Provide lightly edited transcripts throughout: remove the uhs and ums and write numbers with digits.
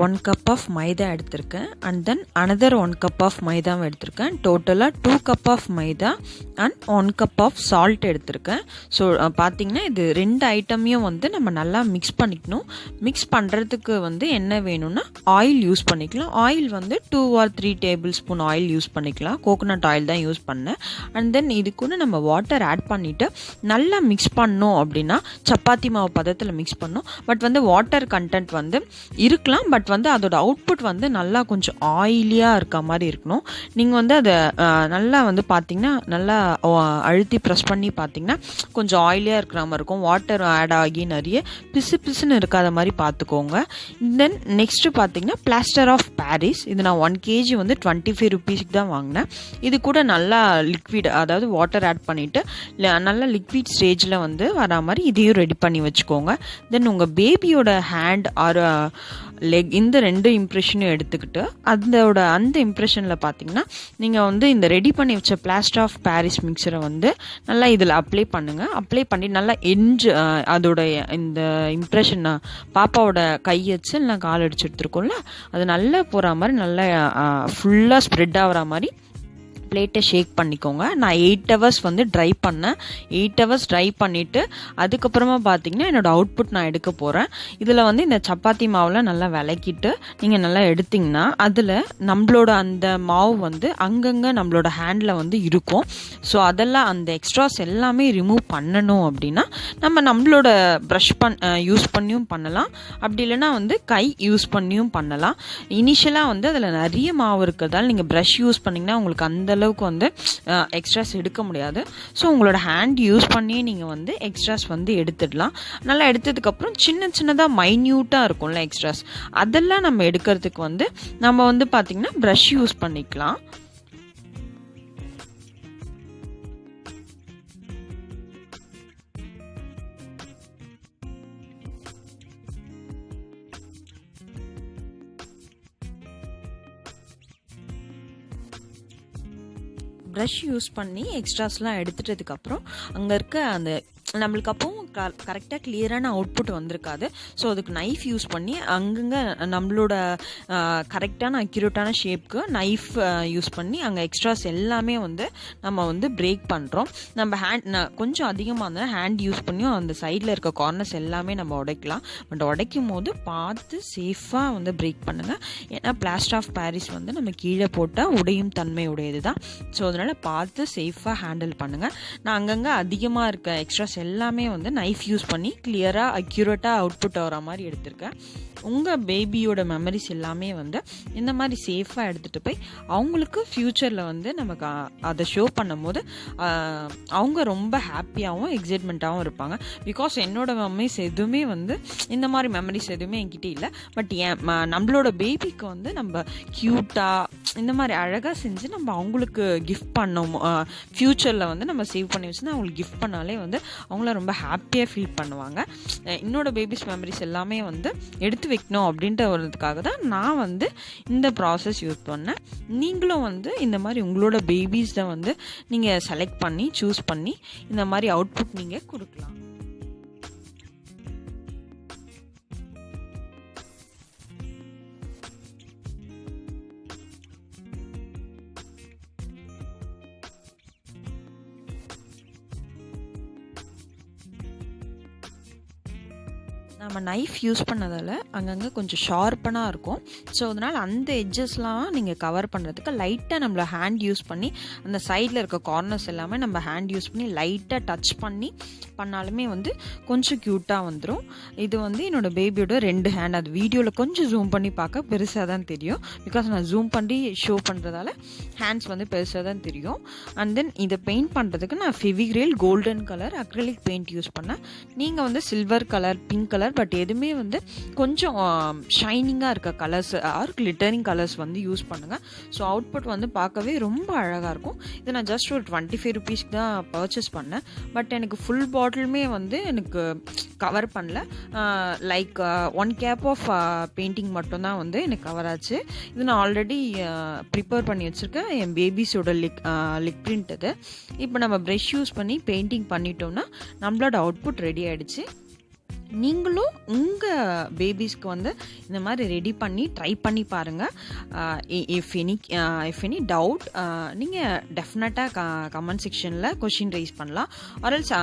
1 cup of மைதா எடுத்திருக்கேன் and then another 1 cup of மைதாவை எடுத்திருக்கேன். டோட்டலாக 2 cup of maida and 1 cup of salt எடுத்திருக்கேன். So பார்த்தீங்கன்னா இது 2 ஐட்டமையும் வந்து நம்ம நல்லா மிக்ஸ் பண்ணிக்கணும். மிக்ஸ் பண்ணுறதுக்கு வந்து என்ன வேணும்னா ஆயில் யூஸ் பண்ணிக்கலாம். ஆயில் வந்து 2 or 3 table spoon oil use பண்ணிக்கலாம். கோகோனட் ஆயில் தான் யூஸ் பண்ணேன். அண்ட் தென் இது கூட நம்ம வாட்டர் ஆட் பண்ணிவிட்டு நல்லா மிக்ஸ் பண்ணோம் அப்படின்னா சப்பாத்தி மாவு பதத்தில் மிக்ஸ் பண்ணோம். பட் வந்து வாட்டர் கண்டென்ட் வந்து இருக்கலாம். பட் வந்து அதோட அவுட்புட் வந்து நல்லா கொஞ்சம் ஆயிலியாக இருக்க மாதிரி இருக்கணும். நீங்கள் வந்து அதை நல்லா வந்து பார்த்தீங்கன்னா நல்லா அழுத்தி ப்ரெஸ் பண்ணி பார்த்தீங்கன்னா கொஞ்சம் ஆயிலியாக இருக்கிற மாதிரி இருக்கும். வாட்டர் ஆட் ஆகி நிறைய பிசு பிசுன்னு இருக்காத மாதிரி பார்த்துக்கோங்க. தென் நெக்ஸ்ட்டு பார்த்தீங்கன்னா பிளாஸ்டர் ஆஃப் பாரிஸ். இது நான் 1 kg வந்து 25 rupeesக்கு தான் வாங்கினேன். இது கூட நல்லா லிக்விட், அதாவது வாட்டர் ஆட் பண்ணிவிட்டு நல்லா லிக்விட் ஸ்டேஜில் வந்து வரா மாதிரி இதையும் ரெடி பண்ணி வச்சுக்கோங்க. தென் உங்கள் பேபியோட ஹேண்ட் ஆர் லெக் இந்த 2 இம்ப்ரெஷனும் எடுத்துக்கிட்டு அந்த இம்ப்ரெஷனில் பார்த்தீங்கன்னா நீங்கள் வந்து இந்த ரெடி பண்ணி வச்ச பிளாஸ்டர் ஆஃப் பாரிஸ் மிக்சரை வந்து நல்லா இதில் அப்ளை பண்ணுங்கள். அப்ளை பண்ணி நல்லா அதோட இந்த இம்ப்ரெஷன் பாப்பாவோட கை வச்சு இல்லை கால் அடிச்சு எடுத்துருக்கோம்ல அது நல்லா போகிற மாதிரி நல்லா ஃபுல்லாக ஸ்ப்ரெட் ஆகிற மாதிரி பிளேட்டை ஷேக் பண்ணிக்கோங்க. நான் 8 hours வந்து ட்ரை பண்ணேன். 8 hours ட்ரை பண்ணிவிட்டு அதுக்கப்புறமா பார்த்தீங்கன்னா என்னோடய அவுட்புட் நான் எடுக்க போகிறேன். இதில் வந்து இந்த சப்பாத்தி மாவில் நல்லா விளக்கிட்டு நீங்கள் நல்லா எடுத்திங்கன்னா அதில் நம்மளோட அந்த மாவு வந்து அங்கங்கே நம்மளோட ஹேண்டில் வந்து இருக்கும். ஸோ அதெல்லாம் அந்த எக்ஸ்ட்ராஸ் எல்லாமே ரிமூவ் பண்ணணும் அப்படின்னா நம்மளோட ப்ரஷ் யூஸ் பண்ணியும் பண்ணலாம். அப்படி இல்லைன்னா வந்து கை யூஸ் பண்ணியும் பண்ணலாம். இனிஷியலாக வந்து அதில் நிறைய மாவு இருக்கிறதால நீங்கள் ப்ரஷ் யூஸ் பண்ணிங்கன்னா உங்களுக்கு அந்த அளவுக்கு வந்து எக்ஸ்ட்ராஸ் எடுக்க முடியாது. ஸோ உங்களோட ஹேண்ட் யூஸ் பண்ணி நீங்கள் வந்து எக்ஸ்ட்ராஸ் வந்து எடுத்துடலாம். நல்லா எடுத்ததுக்கப்புறம் சின்னதாக மைன்யூட்டாக இருக்கும்ல எக்ஸ்ட்ராஸ், அதெல்லாம் நம்ம எடுக்கிறதுக்கு வந்து நம்ம வந்து பார்த்திங்கன்னா ப்ரஷ் யூஸ் பண்ணிக்கலாம். ப்ரஷ் யூஸ் பண்ணி எக்ஸ்ட்ராஸ்லாம் எடுத்துட்டதுக்கப்புறம் அங்கே இருக்க அந்த நம்மளுக்கு அப்பவும் கரெக்டாக கிளியரான அவுட்புட் வந்திருக்காது. ஸோ அதுக்கு நைஃப் யூஸ் பண்ணி அங்கங்கே நம்மளோட கரெக்டான அக்யூரேட்டான ஷேப்க்கு நைஃப் யூஸ் பண்ணி அங்கே எக்ஸ்ட்ராஸ் எல்லாமே வந்து நம்ம வந்து பிரேக் பண்ணுறோம். நம்ம கொஞ்சம் அதிகமாக இருந்தால் ஹேண்ட் யூஸ் பண்ணியும் அந்த சைடில் இருக்க கார்னர்ஸ் எல்லாமே நம்ம உடைக்கலாம். பட் உடைக்கும் போது பார்த்து சேஃபாக வந்து பிரேக் பண்ணுங்கள். ஏன்னா பிளாஸ்டர் ஆஃப் பாரிஸ் வந்து நம்ம கீழே போட்டால் உடையும் தன்மை உடையது தான். ஸோ அதனால் பார்த்து சேஃபாக ஹேண்டில் பண்ணுங்கள். நான் அங்கங்கே அதிகமாக இருக்க எக்ஸ்ட்ராஸ் எல்லாமே வந்து நைஃப் யூஸ் பண்ணி கிளியராக அக்யூரேட்டாக அவுட்புட் ஆகிற மாதிரி எடுத்திருக்கேன். உங்கள் பேபியோட மெமரிஸ் எல்லாமே வந்து இந்த மாதிரி சேஃபாக எடுத்துகிட்டு போய் அவங்களுக்கு ஃப்யூச்சரில் வந்து நமக்கு அதை ஷோ பண்ணும் போது அவங்க ரொம்ப ஹாப்பியாகவும் எக்ஸைட்மெண்ட்டாகவும் இருப்பாங்க. பிகாஸ் என்னோடய மெமரிஸ் எதுவுமே வந்து இந்த மாதிரி மெமரிஸ் எதுவுமே என்கிட்ட இல்லை. பட் நம்மளோட பேபிக்கு வந்து நம்ம க்யூட்டாக இந்த மாதிரி அழகாக செஞ்சு நம்ம அவங்களுக்கு கிஃப்ட் பண்ணோம். ஃப்யூச்சரில் வந்து நம்ம சேவ் பண்ணி வச்சுன்னா அவங்களுக்கு கிஃப்ட் பண்ணாலே வந்து அவங்கள ரொம்ப ஹாப்பியாக ஃபீல் பண்ணுவாங்க. என்னோட பேபிஸ் மெமரிஸ் எல்லாமே வந்து எடுத்து வைக்கணும் அப்படின்ட்டு வரதுக்காக தான் நான் வந்து இந்த ப்ராசஸ் யூஸ் பண்ணேன். நீங்களும் வந்து இந்த மாதிரி உங்களோட பேபிஸை வந்து நீங்கள் செலக்ட் பண்ணி சூஸ் பண்ணி இந்த மாதிரி அவுட்புட் நீங்கள் கொடுக்கலாம். நம்ம நைஃப் யூஸ் பண்ணதால் அங்கங்கே கொஞ்சம் ஷார்ப்பனாக இருக்கும். ஸோ அதனால் அந்த எட்ஜஸ்லாம் நீங்கள் கவர் பண்ணுறதுக்கு லைட்டாக நம்மளை ஹேண்ட் யூஸ் பண்ணி அந்த சைடில் இருக்க கார்னர்ஸ் எல்லாமே நம்ம ஹேண்ட் யூஸ் பண்ணி லைட்டாக டச் பண்ணி பண்ணாலுமே வந்து கொஞ்சம் க்யூட்டாக வந்துடும். இது வந்து என்னோடய பேபியோட 2 ஹேண்ட். அது வீடியோவில் கொஞ்சம் ஜூம் பண்ணி பார்க்க பெருசாக தான் தெரியும். பிகாஸ் நான் ஜூம் பண்ணி ஷோ பண்ணுறதால ஹேண்ட்ஸ் வந்து பெருசாக தான் தெரியும். அண்ட் தென் இதை பெயிண்ட் பண்ணுறதுக்கு நான் Fevicryl golden colour acrylic paint use பண்ணேன். நீங்கள் வந்து silver colour, pink colour, but எதுவுமே வந்து கொஞ்சம் ஷைனிங்காக இருக்க கலர்ஸ் ஆர் கிளிட்டரிங் கலர்ஸ் வந்து யூஸ் பண்ணுங்கள். ஸோ அவுட்புட் வந்து பார்க்கவே ரொம்ப அழகாக இருக்கும். இது நான் ஜஸ்ட் ஒரு 25 rupeesக்கு தான் பர்ச்சேஸ் பண்ணேன். பட் எனக்கு ஃபுல் பாட்டிலுமே வந்து எனக்கு கவர் பண்ணல. லைக் 1 cap ஆஃப் பெயிண்டிங் மட்டும்தான் வந்து எனக்கு கவர் ஆச்சு. இது நான் ஆல்ரெடி ப்ரிப்பேர் பண்ணி வச்சுருக்கேன் என் பேபிஸோட லிக் பிரிண்ட். இது இப்போ நம்ம ப்ரஷ் யூஸ் பண்ணி பெயிண்டிங் பண்ணிட்டோம்னா நம்மளோட அவுட்புட் ரெடி ஆகிடுச்சு. நீங்களும் உங்கள் பேபிஸ்க்கு வந்து இந்த மாதிரி ரெடி பண்ணி ட்ரை பண்ணி பாருங்கள். இஃப் எனி டவுட் நீங்கள் டெஃபினட்டாக கமெண்ட் செக்ஷனில் கொஷின் ரைஸ் பண்ணலாம். ஆர்எல்ஸ்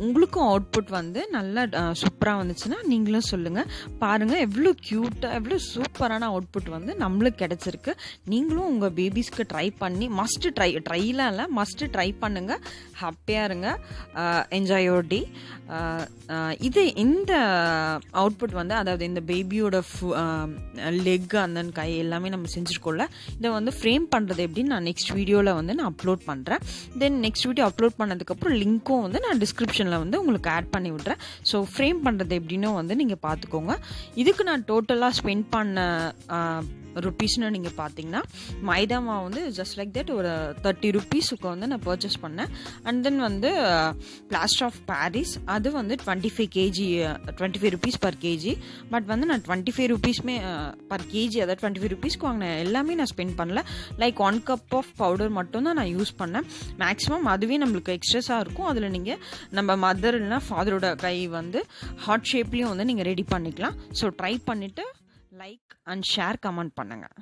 உங்களுக்கும் அவுட்புட் வந்து நல்லா சூப்பராக வந்துச்சுன்னா நீங்களும் சொல்லுங்கள். பாருங்கள் எவ்வளோ க்யூட்டாக எவ்வளோ சூப்பரான அவுட்புட் வந்து நம்மளுக்கு கிடச்சிருக்கு. நீங்களும் உங்கள் பேபிஸ்க்கு ட்ரை பண்ணி ட்ரைலாம் இல்லை, மஸ்ட்டு ட்ரை பண்ணுங்கள். ஹாப்பியாக இருங்க. Enjoy your day. இந்த அவுட்புட் வந்து அதாவது இந்த பேபியோட லெக் அந்த கை எல்லாமே நம்ம செஞ்சுருக்கோம்ல, இதை வந்து ஃப்ரேம் பண்ணுறது எப்படின்னு நான் நெக்ஸ்ட் வீடியோவில் வந்து நான் அப்லோட் பண்ணுறேன். தென் நெக்ஸ்ட் வீடியோ அப்லோட் பண்ணதுக்கப்புறம் லிங்க்கும் வந்து நான் டிஸ்கிரிப்ஷனில் வந்து உங்களுக்கு ஆட் பண்ணி விட்றேன். ஸோ ஃப்ரேம் பண்ணுறது எப்படின்னு வந்து நீங்கள் பார்த்துக்கோங்க. இதுக்கு நான் டோட்டலாக ஸ்பெண்ட் பண்ண ருப்பீஸ்னு நீங்கள் பார்த்தீங்கன்னா மைதா மாவு வந்து ஜஸ்ட் லைக் தட் ஒரு 30 ருப்பீஸுக்கு வந்து நான் பர்ச்சேஸ் பண்ணேன். அண்ட் தென் வந்து பிளாஸ்டர் ஆஃப் பாரிஸ் அது வந்து 25 ருப்பீஸ் பர் கேஜி. பட் வந்து நான் 25 ருப்பீஸ்மே பர் கேஜி, அதாவது 25 ருப்பீஸ்க்கு வாங்கினேன். எல்லாமே நான் ஸ்பெண்ட் பண்ணல. லைக் 1 கப் ஆஃப் பவுடர் மட்டும் தான் நான் யூஸ் பண்ணேன். மேக்ஸிமம் அதுவே நம்மளுக்கு எக்ஸ்ட்ரெஸ்ஸாக இருக்கும். அதில் நீங்கள் நம்ம மதர் இல்லைனா ஃபாதரோட கை வந்து ஹார்ட் ஷேப்லேயும் வந்து நீங்கள் ரெடி பண்ணிக்கலாம். ஸோ ட்ரை பண்ணிவிட்டு லைக் அண்ட் ஷேர் கமெண்ட் பண்ணுங்கள்.